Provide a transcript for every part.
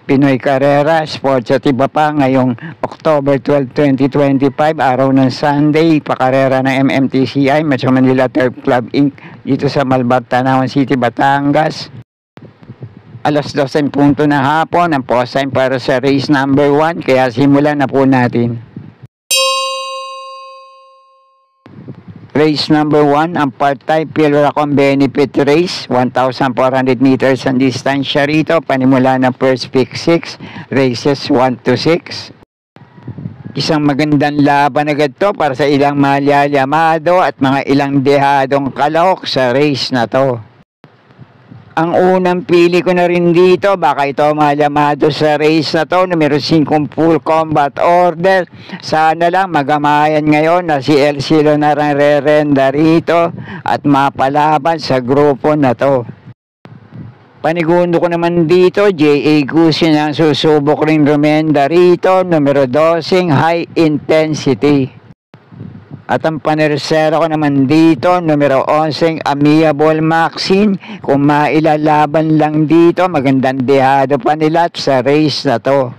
Pinoy Carrera Sports at iba pa ngayong October 12, 2025, araw ng Sunday, pakarera ng MMTCI, Metro Manila Turf Club Inc. dito sa Malbar, Tanawan City, Batangas. Alas 12 punto na hapon ang post time para sa race number 1, kaya simulan na po natin. Race number 1, ang part-time Pilracom Benefit Race, 1,400 meters ang distansya rito, panimula ng first pick 6, races 1 to 6. Isang magandang laban agad to para sa ilang malyalyamado at mga ilang dehadong kalahok sa race na to. Ang unang pili ko na rin dito, baka ito malamado sa race na to, numero 5 full combat order. Sana lang magamayan ngayon na si El Silo na re-renda rito at mapalaban sa grupo na to. Panigundo ko naman dito, J.A. Gusin ang susubok rin rumenda rito, numero 12 high intensity. At ang panersero ko naman dito, numero 11, Amiable Maxine. Kung mailalaban lang dito, magandang dehado pa nila sa race na to.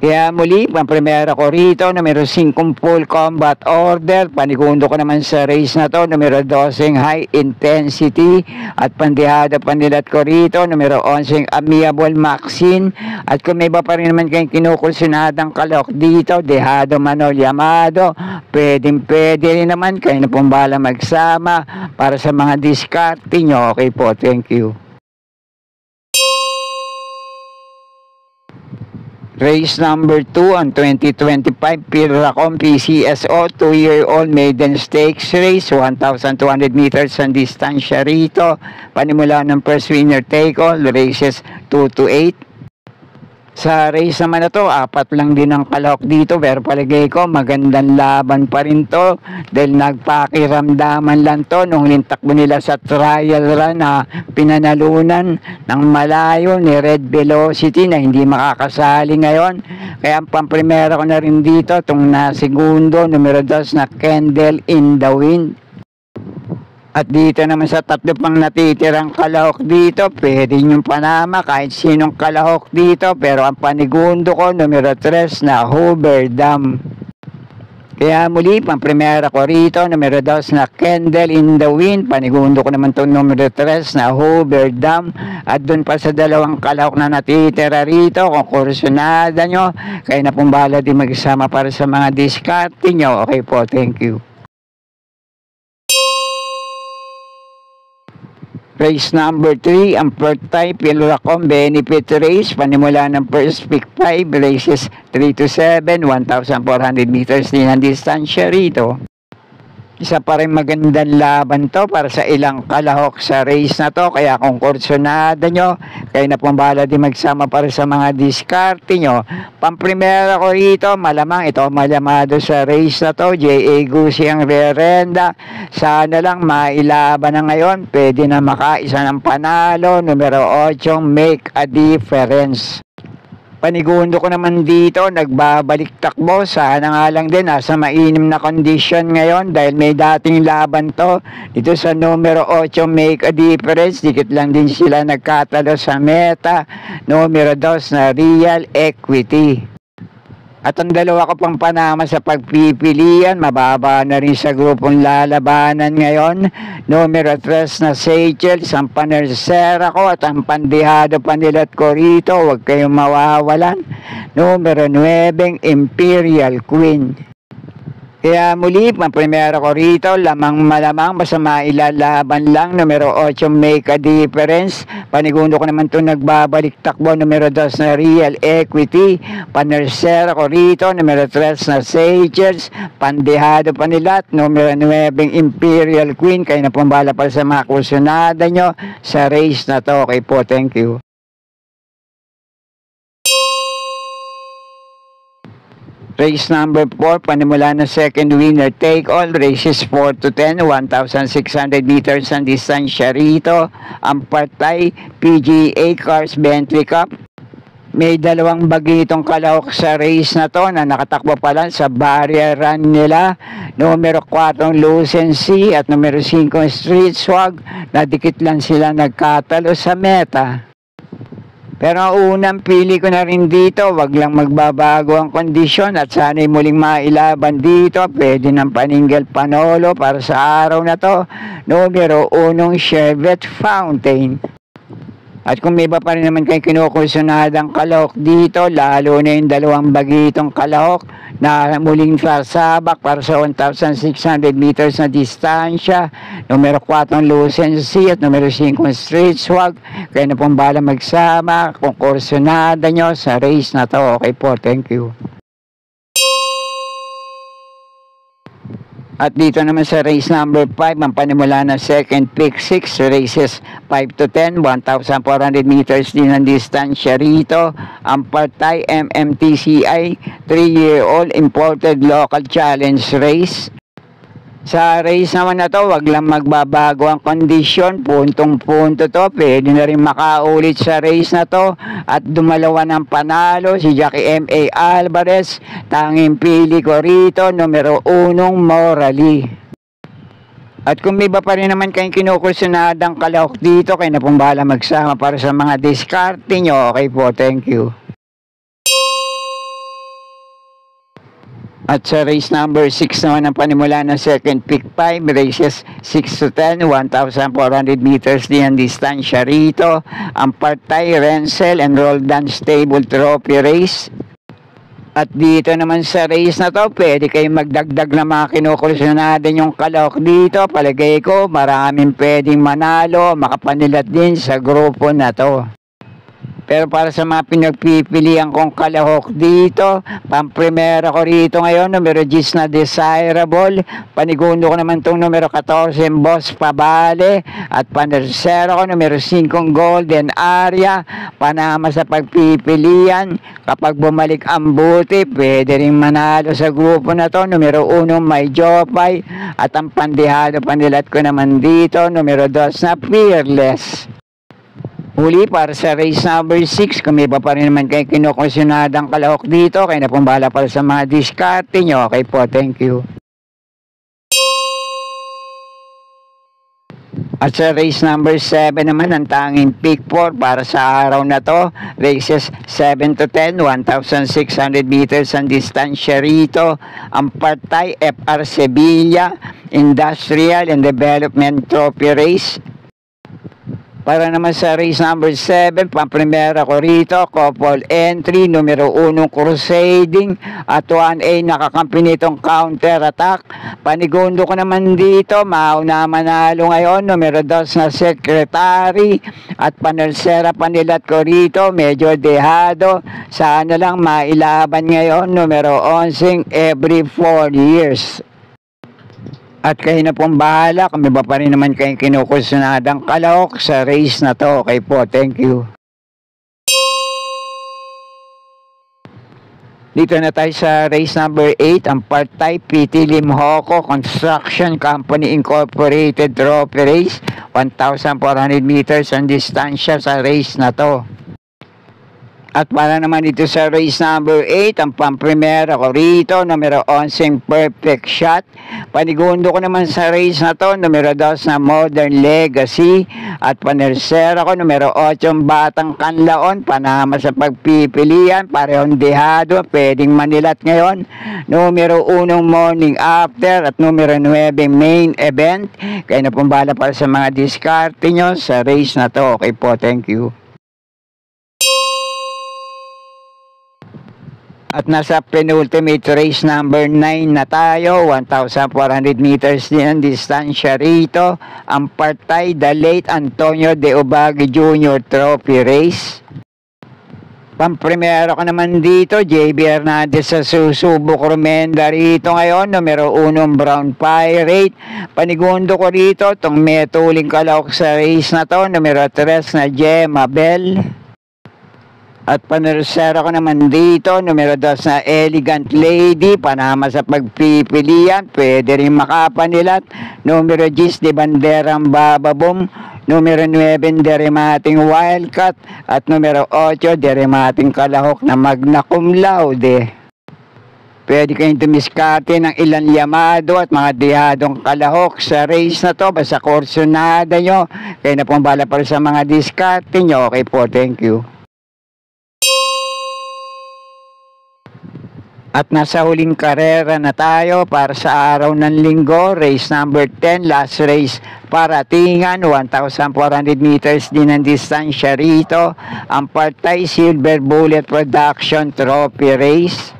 Kaya muli, pang-primera ko rito, numero 5 full combat order. Panigundo ko naman sa race na to, numero 12 high intensity. At pandehado pa nila ko rito, numero 11 Amiable Maxine. At kung may iba pa rin naman kayong kinukulsunadang kalok dito, dehado Manol Yamado, pwede rin naman kayo na pong bala magsama para sa mga diskarte nyo. Okay po, thank you. Race number 2, ang 2025 Pilracom PCSO 2-year-old maiden stakes race, 1,200 meters ang distansya rito. Panimula ng first winner take all, races 2 to 8. Sa race naman na to, 4 lang din ang kalahok dito, pero palagay ko magandang laban pa rin to dahil nagpakiramdaman lang to nung lintakbo nila sa trial run na pinanalunan ng malayo ni Red Velocity na hindi makakasali ngayon. Kaya ang pamprimera ko na rin dito, itong na segundo, numero 2 na Candle in the Wind. At dito naman sa tatlo pang natitirang kalahok dito, pwede nyo panama kahit sinong kalahok dito, pero ang panigundo ko, numero 3 na Hoover Dam. Kaya muli, pang-primera ko rito, numero 2 na Candle in the Wind. Panigundo ko naman itong numero 3 na Hoover Dam. At doon pa sa dalawang kalahok na natitira rito, kung kursunada nyo, kayo na pong bahala din magsama para sa mga diskarte nyo. Okay po, thank you. Race number 3, ang part-time Pilracom Benefit Race, panimula ng first pick 5, races 3 to 7, 1,400 meters din ang distansya rito. Isa pa rin magandang laban to para sa ilang kalahok sa race na to, kaya kung kursunada nyo, kayo na pong bahala din magsama para sa mga diskarte nyo. Pamprimera ko rito, malamang ito malamado sa race na to, J.A. Gusi ang re-renda. Sana lang mailaban na ngayon, pwede na makaisa ng panalo, numero 8, Make a Difference. Panigundo ko naman dito, nagbabalik takbo. Sana nga lang din nasa mainim na condition ngayon dahil may dating laban to. Dito sa numero 8, Make a Difference. Dikit lang din sila nagkatalo sa meta. Numero 2 na Real Equity. At ang dalawa ko pang panama sa pagpipilian, mababa na rin sa grupong lalabanan ngayon. Numero 3 na Seychelles, ang panersera ko at ang pandehado panilat ko rito, huwag kayong mawawalan. Numero 9, Imperial Queen. Kaya muli, pang-primera ko rito, lamang malamang, basta mailalaban lang, numero 8, Make a Difference. Panigundo ko naman ito, nagbabalik takbo, numero 2 na Real Equity. Panersera ko rito, numero 3 na Seychelles. Pandehado pa nila, numero 9, Imperial Queen. Kayo na pumbala para sa mga kursunada nyo sa race na to. Okay po, thank you. Race number 4, panimula na second winner take all, races 4 to 10, 1,600 meters ang distansya rito. Ang partay, PGA Cars Bentley Cup. May dalawang bagitong kalahok sa race na to na nakatakbo pa lang sa barrier run nila. Numero 4 Lucency at numero 5 Street Swag. Nadikit lang sila nagkatalo sa meta. Pero ang unang pili ko na rin dito, wag lang magbabago ang kondisyon at sana'y muling mailaban dito. Pwede ng Paningel Panolo para sa araw na to. Numero 1, Chevette Fountain. At kung may iba pa rin naman kayo kinukusunadang kalahok dito, lalo na yung dalawang bagitong kalahok na muling sasabak para sa 1,600 meters na distansya. Numero 4, Lucency at numero 5, Street Swag. Kaya na pong bala magsama kung kursunada nyo sa race na to. Okay po, thank you. At dito naman sa race number 5, ang panimula ng second pick 6, races 5 to 10, 1,400 meters din ang distansya rito. Ang partay MMTCI, 3-year-old imported local challenge race. Sa race naman na to, wag lang magbabago ang kondisyon, puntong-punto to, pwede na rin makaulit sa race na to at dumalawa ng panalo si Jackie M.A. Alvarez. Tanging pili ko rito, numero 1, Morally. At kung may iba pa rin naman kayong kinukursunadang kalahok dito, kayo na pong bahala magsama para sa mga diskarte nyo. Okay po, thank you. At sa race number 6 naman ang panimula ng second pick 5, races 6 to 10, 1,400 meters din ang distansya rito. Ang partay Renzel and Roldan Stable Trophy Race. At dito naman sa race na to, pwede kayong magdagdag na mga kinukursunada yung kalahok dito. Palagay ko, maraming pwedeng manalo, makapanilat din sa grupo na to. Pero para sa mga pinagpipilian kong kalahok dito, pamprimera ko rito ngayon, numero 10 na Desirable. Panigundo ko naman itong numero 14, Boss Pabale. At panersero ko, numero 5, Golden Area. Panama sa pagpipilian. Kapag bumalik ang buti, pwede rin manalo sa grupo na to. Numero 1, May Jopay. At ang pandihado panilat ko naman dito, numero 2 na Fearless. Huli para sa race number 6, kung may iba pa rin naman kayo kinukursunadang kalahok dito, kayo na pong bahala para sa mga diskarte nyo. Okay po, thank you. At sa race number 7 naman, ang tanging pick 4 para sa araw na to, races 7 to 10, 1,600 meters ang distansya rito. Ang partay FR Sevilla, Industrial and Development Trophy Race. Para naman sa race number 7, pamprimera ko rito, couple entry, numero 1 Crusading, at 1A nakakampi nitong Counter Attack. Panigundo ko naman dito, mauna manalo ngayon, numero 2 na Secretary, at panersera panilat ko rito, medyo dehado, sana lang mailaban ngayon, numero 11 Every 4 Years. At kayo na pong bahala kung may ba pa rin naman kayong kinukursunadang kalahok sa race na to. Okay po, thank you. Dito na tayo sa race number 8, ang partay PT Limhoco Construction Company Incorporated Trophy Race. 1,400 meters ang distansya sa race na to. At para naman dito sa race number 8, ang pamprimera ko rito, numero 11, Perfect Shot. Panigundo ko naman sa race na to, numero 2 na Modern Legacy. At panersera ko, numero 8, Batang Kanlaon. Panama sa pagpipilian, parehong dehado, pwedeng manilat ngayon. Numero 1, Morning After. At numero 9, Main Event. Kaya na pong bahala para sa mga diskarte nyo sa race na to. Okay po, thank you. At nasa penultimate race number 9 na tayo, 1,400 meters din ang distansya rito. Ang partay, the late Antonio de Obagi Jr. Trophy Race. Pamprimero ko naman dito, JB Hernandez sa Susubok Rumenda rito ngayon, numero 1 Brown Pirate. Panigundo ko rito, itong metuling kalahok sa race na to, numero 3 na Gemma Bell. At panersera ko naman dito, numero 2 na Elegant Lady, panama sa pagpipilian, pwede rin makapanilat. Numero 10, de Banderang Bababom. Numero 9, Deremating Wildcat. At numero 8, Deremating Kalahok na Magna Cum Laude. Pwede kayong tumiskarte ng ilang yamado at mga dihadong kalahok sa race na to. Basta kursunada nyo. Kaya na pong bala para sa mga diskarte nyo. Okay po, thank you. At nasa huling karera na tayo para sa araw ng linggo, race number 10, last race para Tingan, 1,400 meters din ang distansya rito. Ang partay Silver Bullet Production Trophy Race.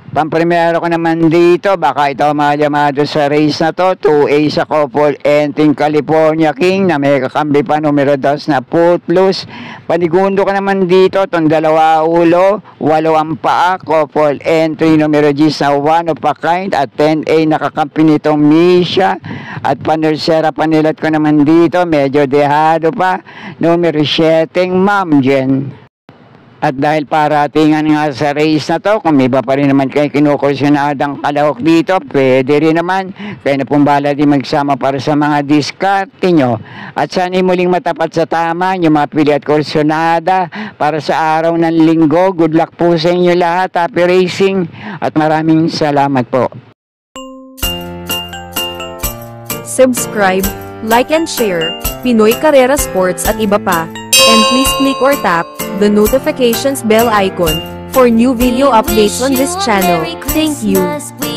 Pamprimero ko naman dito, baka ito malamado sa race na to, 2A sa couple entering California King na may kakambi pa numero 2 na Footloose. Panigundo ko naman dito, itong 2 ulo, 8 ang paa, couple entry numero 10 na One of a Kind at 10A nakakampi nitong Misha. At panursera panilat ko naman dito, medyo dehado pa, numero 7 Ma'am Jen. At dahil paratingan nga sa race na to, kung may iba pa rin naman kayo kinukursyonadang kalahok dito, pwede rin naman. Kaya na pong bala din magsama para sa mga diskarte nyo. At sana'y muling matapat sa tama, yung mga pili at kursyonada para sa araw ng linggo. Good luck po sa inyo lahat. Happy racing at maraming salamat po. Subscribe, like and share, Pinoy Carrera Sports at iba pa. And please click or tap the notifications bell icon for new video updates on this channel. Thank you.